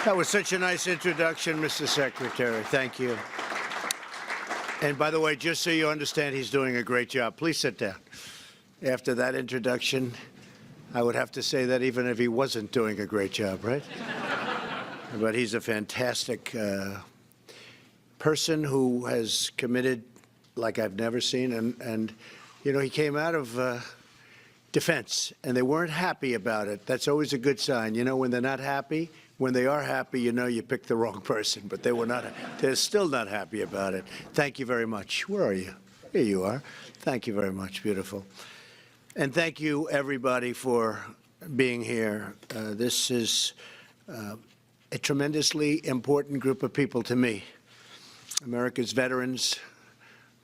That was such a nice introduction, Mr. Secretary. Thank you. And by the way, just so you understand, he's doing a great job. Please sit down. After that introduction, I would have to say that even if he wasn't doing a great job, right? But he's a fantastic person who has committed like I've never seen. And you know, he came out of defense, and they weren't happy about it. That's always a good sign. You know, when they're not happy, when they are happy, you know you picked the wrong person. But they were not. They're still not happy about it. Thank you very much. Where are you? Here you are. Thank you very much. Beautiful. And thank you, everybody, for being here. This is a tremendously important group of people to me. America's veterans,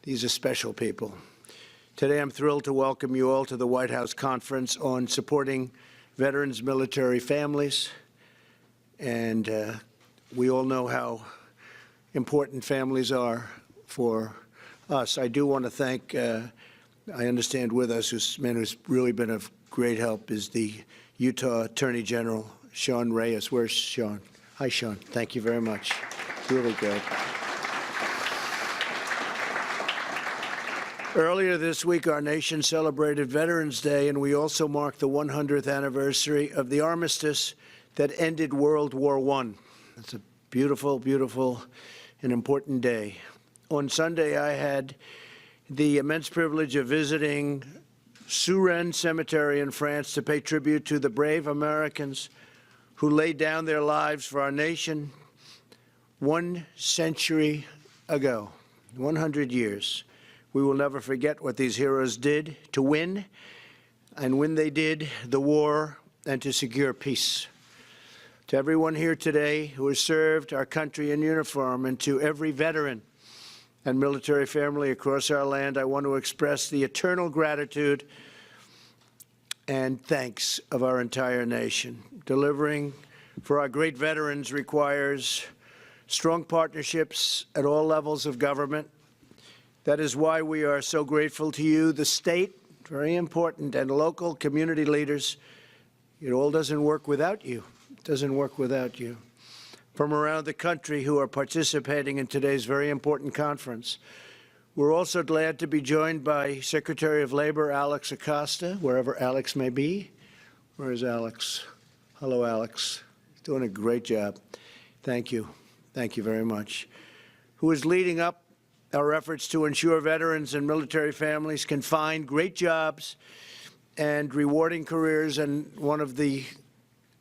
these are special people. Today, I'm thrilled to welcome you all to the White House Conference on Supporting Veterans' Military Families. And we all know how important families are for us. I do want to thank, I understand with us, this man who's really been of great help is the Utah Attorney General, Sean Reyes. Where's Sean? Hi, Sean. Thank you very much. Really good. Earlier this week, our nation celebrated Veterans Day, and we also marked the 100th anniversary of the armistice that ended World War I. It's a beautiful, beautiful and important day. On Sunday, I had the immense privilege of visiting Suresnes Cemetery in France to pay tribute to the brave Americans who laid down their lives for our nation 1 century ago, 100 years. We will never forget what these heroes did to win, and when they did, the war and to secure peace. To everyone here today who has served our country in uniform, and to every veteran and military family across our land, I want to express the eternal gratitude and thanks of our entire nation. Delivering for our great veterans requires strong partnerships at all levels of government. That is why we are so grateful to you, the state, very important, and local community leaders. It all doesn't work without you. It doesn't work without you. From around the country who are participating in today's very important conference. We're also glad to be joined by Secretary of Labor Alex Acosta, wherever Alex may be. Where is Alex? Hello, Alex. He's doing a great job. Thank you. Thank you very much. Who is leading up our efforts to ensure veterans and military families can find great jobs and rewarding careers. And one of the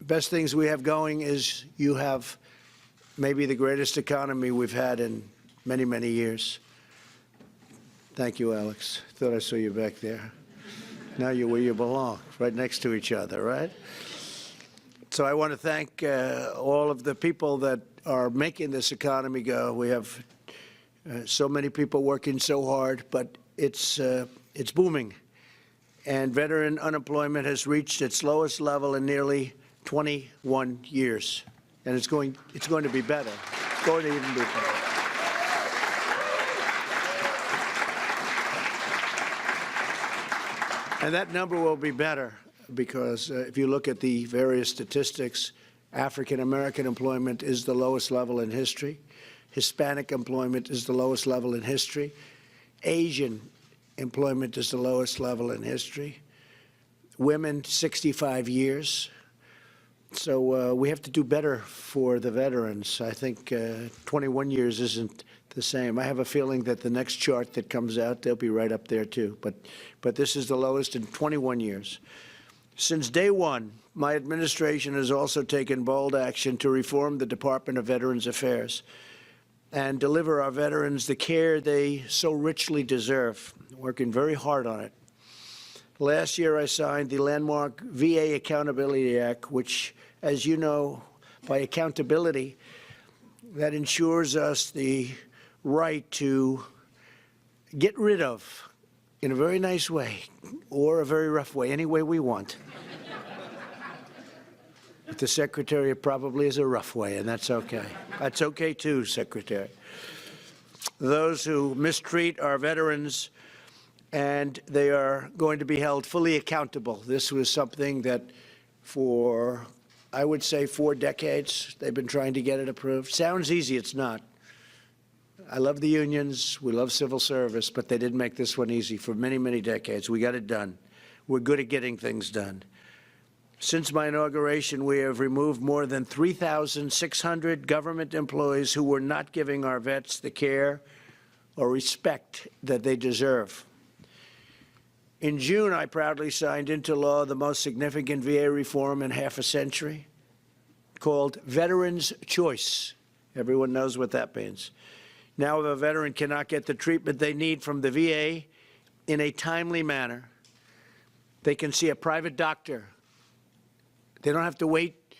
best things we have going is you have maybe the greatest economy we've had in many, many years. Thank you, Alex. Thought I saw you back there. Now you're where you belong, right next to each other, right? So I want to thank all of the people that are making this economy go. We have so many people working so hard, but it's booming. And veteran unemployment has reached its lowest level in nearly 21 years. And it's going to be better. It's going to even be better. And that number will be better because if you look at the various statistics, African-American employment is the lowest level in history. Hispanic employment is the lowest level in history. Asian employment is the lowest level in history. Women, 65 years. So we have to do better for the veterans. I think 21 years isn't the same. I have a feeling that the next chart that comes out, they'll be right up there too. But this is the lowest in 21 years. Since day one, my administration has also taken bold action to reform the Department of Veterans Affairs and deliver our veterans the care they so richly deserve, working very hard on it. Last year, I signed the landmark VA Accountability Act, which, as you know, by accountability, that ensures us the right to get rid of, in a very nice way, or a very rough way, any way we want. But the Secretary probably is a rough way, and that's okay. That's okay too, Secretary. Those who mistreat our veterans, and they are going to be held fully accountable. This was something that for I would say 4 decades. They've been trying to get it approved. Sounds easy, it's not. I love the unions, we love civil service, but they didn't make this one easy for many, many decades. We got it done. We're good at getting things done. Since my inauguration, we have removed more than 3,600 government employees who were not giving our vets the care or respect that they deserve. In June, I proudly signed into law the most significant VA reform in half a century, called Veterans Choice. Everyone knows what that means. Now, if a veteran cannot get the treatment they need from the VA in a timely manner, they can see a private doctor. They don't have to wait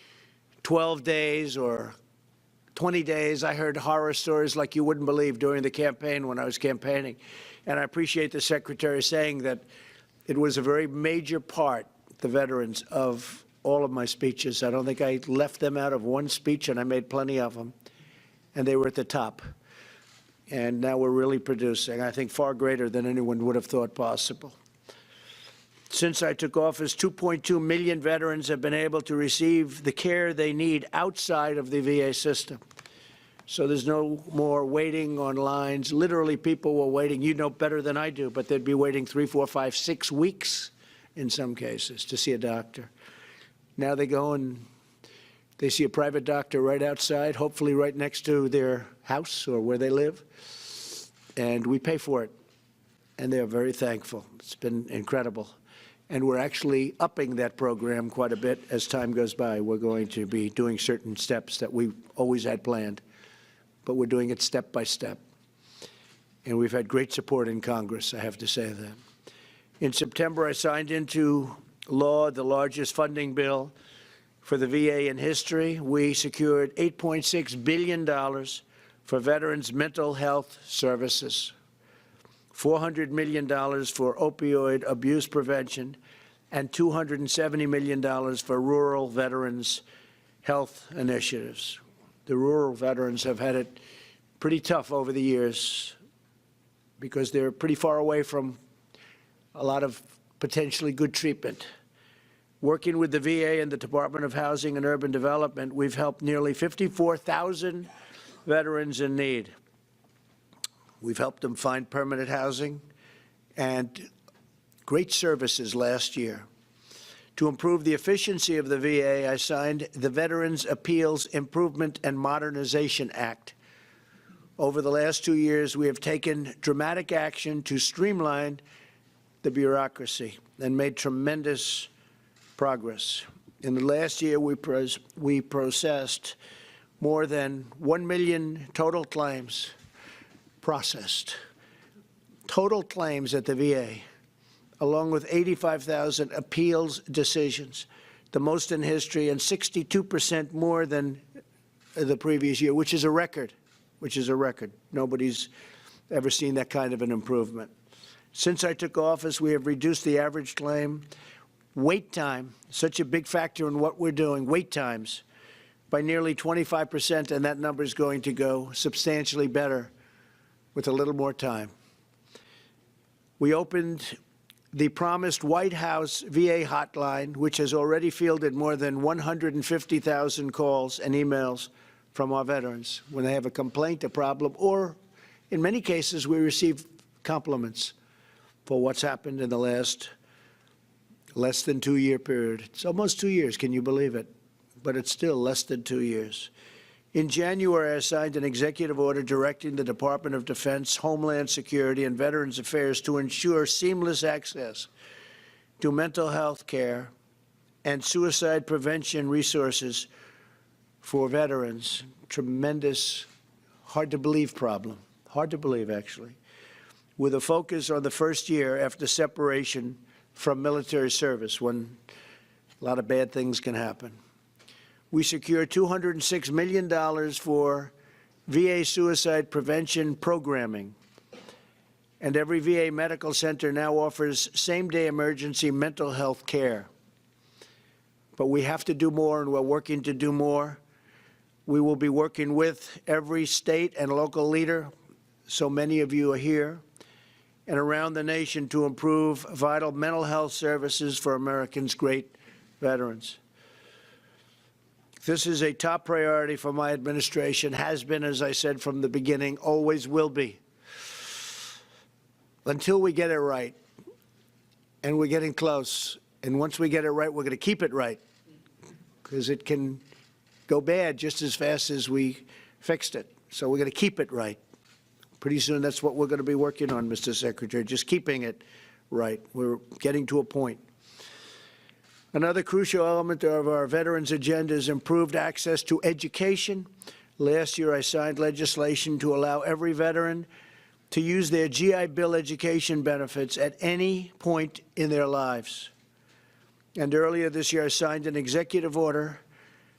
12 days or 20 days. I heard horror stories like you wouldn't believe during the campaign when I was campaigning. And I appreciate the Secretary saying that it was a very major part, the veterans, of all of my speeches. I don't think I left them out of one speech, and I made plenty of them. And they were at the top. And now we're really producing, I think, far greater than anyone would have thought possible. Since I took office, 2.2 million veterans have been able to receive the care they need outside of the VA system. So there's no more waiting on lines. Literally, people were waiting. You know better than I do, but they'd be waiting 3, 4, 5, 6 weeks in some cases to see a doctor. Now they go and they see a private doctor right outside, hopefully right next to their house or where they live, and we pay for it. And they're very thankful. It's been incredible. And we're actually upping that program quite a bit as time goes by. We're going to be doing certain steps that we always had planned, but we're doing it step by step. And we've had great support in Congress, I have to say that. In September, I signed into law the largest funding bill for the VA in history. We secured $8.6 billion for veterans' mental health services, $400 million for opioid abuse prevention, and $270 million for rural veterans' health initiatives. The rural veterans have had it pretty tough over the years because they're pretty far away from a lot of potentially good treatment. Working with the VA and the Department of Housing and Urban Development, we've helped nearly 54,000 veterans in need. We've helped them find permanent housing and great services last year. To improve the efficiency of the VA, I signed the Veterans Appeals Improvement and Modernization Act. Over the last 2 years, we have taken dramatic action to streamline the bureaucracy and made tremendous progress. In the last year, we processed more than 1 million total claims processed. Total claims at the VA, along with 85,000 appeals decisions, the most in history, and 62% more than the previous year, which is a record, Nobody's ever seen that kind of an improvement. Since I took office, we have reduced the average claim wait time, such a big factor in what we're doing, wait times, by nearly 25%, and that number is going to go substantially better with a little more time. We opened the promised White House VA hotline, which has already fielded more than 150,000 calls and emails from our veterans when they have a complaint, a problem, or in many cases we receive compliments for what's happened in the last less than 2-year period. It's almost 2 years, can you believe it? But it's still less than 2 years. In January, I signed an executive order directing the Department of Defense, Homeland Security, and Veterans Affairs to ensure seamless access to mental health care and suicide prevention resources for veterans. Tremendous, hard to believe problem. Hard to believe, actually. With a focus on the first year after separation from military service, when a lot of bad things can happen. We secured $206 million for VA suicide prevention programming. And every VA medical center now offers same-day emergency mental health care. But we have to do more, and we're working to do more. We will be working with every state and local leader, so many of you are here, and around the nation to improve vital mental health services for Americans' great veterans. This is a top priority for my administration, has been, as I said from the beginning, always will be. Until we get it right, and we're getting close, and once we get it right, we're going to keep it right, because it can go bad just as fast as we fixed it. So we're going to keep it right. Pretty soon, that's what we're going to be working on, Mr. Secretary, just keeping it right. We're getting to a point. Another crucial element of our veterans' agenda is improved access to education. Last year, I signed legislation to allow every veteran to use their GI Bill education benefits at any point in their lives. And earlier this year, I signed an executive order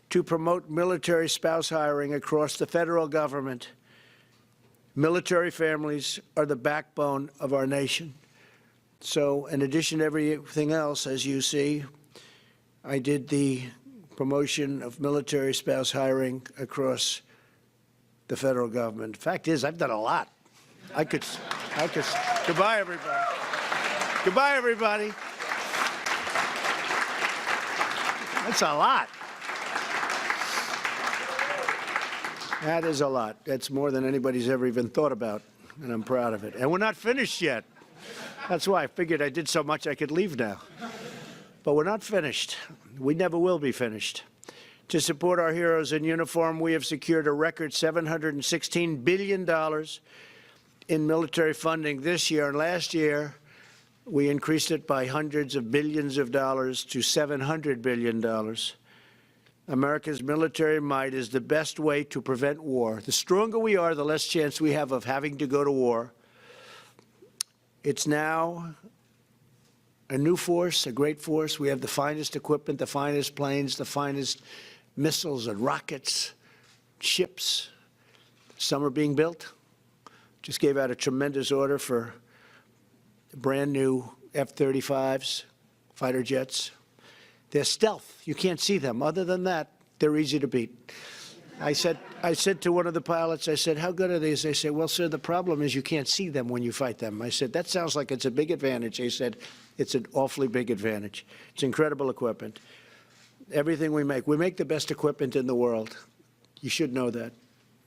to promote military spouse hiring across the federal government. Military families are the backbone of our nation. So in addition to everything else, as you see, I did the promotion of military spouse hiring across the federal government. Fact is, I've done a lot. I could, goodbye, everybody. Goodbye, everybody. That's a lot. That is a lot. That's more than anybody's ever even thought about, and I'm proud of it. And we're not finished yet. That's why I figured I did so much I could leave now. But we're not finished. We never will be finished. To support our heroes in uniform, we have secured a record $716 billion in military funding this year. And last year, we increased it by hundreds of billions of dollars to $700 billion. America's military might is the best way to prevent war. The stronger we are, the less chance we have of having to go to war. It's now a new force, a great force. We have the finest equipment, the finest planes, the finest missiles and rockets, ships. Some are being built. Just gave out a tremendous order for brand new F-35s, fighter jets. They're stealth. You can't see them. Other than that, they're easy to beat. I said to one of the pilots, I said, how good are these? They said, well, sir, the problem is you can't see them when you fight them. I said, that sounds like it's a big advantage. They said, it's an awfully big advantage. It's incredible equipment. Everything we make the best equipment in the world. You should know that.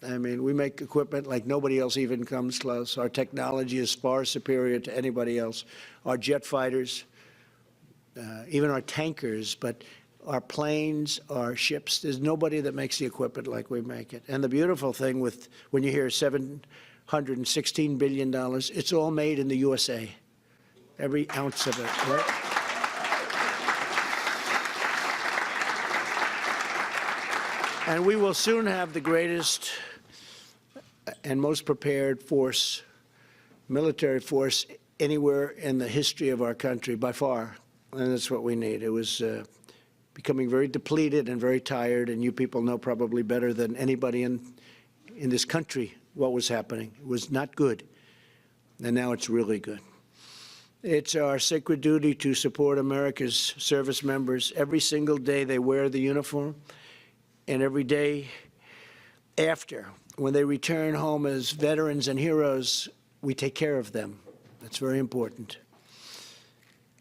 I mean, we make equipment like nobody else even comes close. Our technology is far superior to anybody else. Our jet fighters, even our tankers, but our planes, our ships, there's nobody that makes the equipment like we make it. And the beautiful thing with when you hear $716 billion, it's all made in the USA. Every ounce of it. Right? And we will soon have the greatest and most prepared force, military force, anywhere in the history of our country, by far. And that's what we need. It was becoming very depleted and very tired, and you people know probably better than anybody in this country what was happening. It was not good, and now it's really good. It's our sacred duty to support America's service members. Every single day they wear the uniform, and every day after, when they return home as veterans and heroes, we take care of them. That's very important.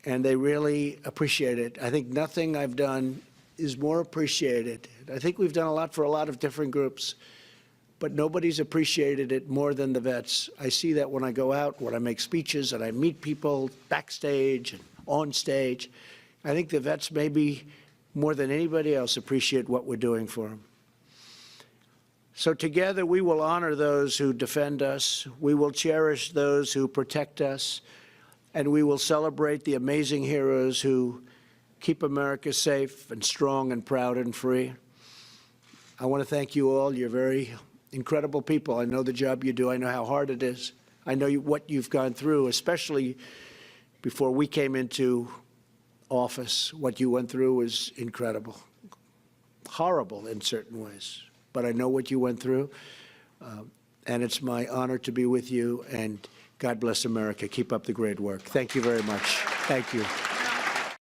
And they really appreciate it. I think nothing I've done is more appreciated. I think we've done a lot for a lot of different groups, but nobody's appreciated it more than the vets. I see that when I go out, when I make speeches, and I meet people backstage and on stage. I think the vets maybe more than anybody else appreciate what we're doing for them. So together we will honor those who defend us, we will cherish those who protect us, and we will celebrate the amazing heroes who keep America safe and strong and proud and free. I want to thank you all. You're very incredible people. I know the job you do. I know how hard it is. I know what you've gone through, especially before we came into office. What you went through was incredible, horrible in certain ways. But I know what you went through, and it's my honor to be with you. And God bless America. Keep up the great work. Thank you very much. Thank you.